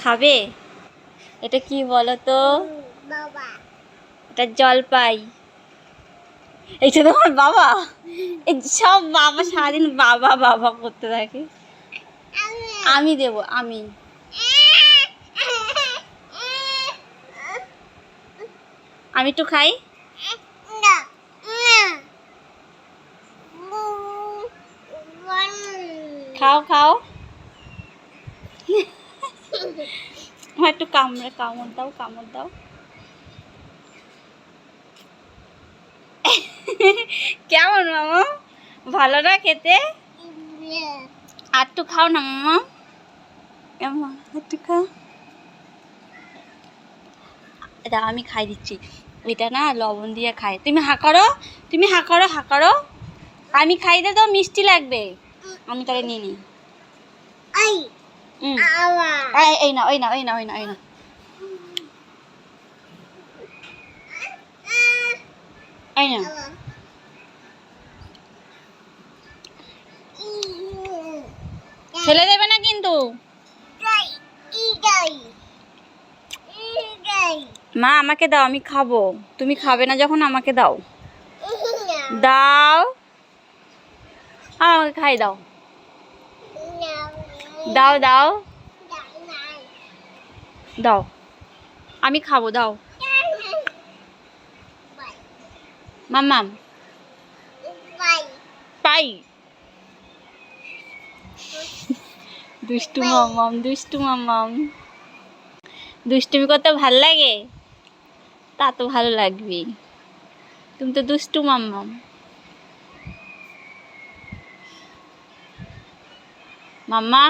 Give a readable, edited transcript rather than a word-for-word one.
খাবে? এটা কি বলো তো? এটা জলপাই। এইটা তোমার বাবা? এই সব বাবা সারাদিন বাবা বাবা করতে থাকে। আমি দেব, আমি। আমি একটু খাই। খাও খাও। আমার একটু কামড় দাও, কামড় দাও। কেমন মামা? ভালো না খেতে? আর একটু খাও না মামা। একটু খাও। এটা আমি খাই দিচ্ছি। এটা না লবণ দিয়ে খাই। তুমি হা করো, তুমি হা করো, হা করো। আমি খাই দে তো, মিষ্টি লাগবে। আমি তাহলে নিয়ে নিই। এই না, ওই না, ওই না, ওই না, ওই না। এই না। ফেলে দেবে না কিন্তু। মা আমাকে দাও, আমি খাবো। তুমি খাবে না যখন আমাকে দাও। দাও, আমাকে খাই দাও। দাও দাও দাও, আমি খাবো, দাও। মাম্মাম পাই। দুষ্টু মাম্মাম, দুষ্টু মাম্মাম। দুষ্টুমি করতে ভাল লাগে? তা তো ভালো লাগবে, তুমি তো দুষ্টু মাম্মাম। মাম্মা,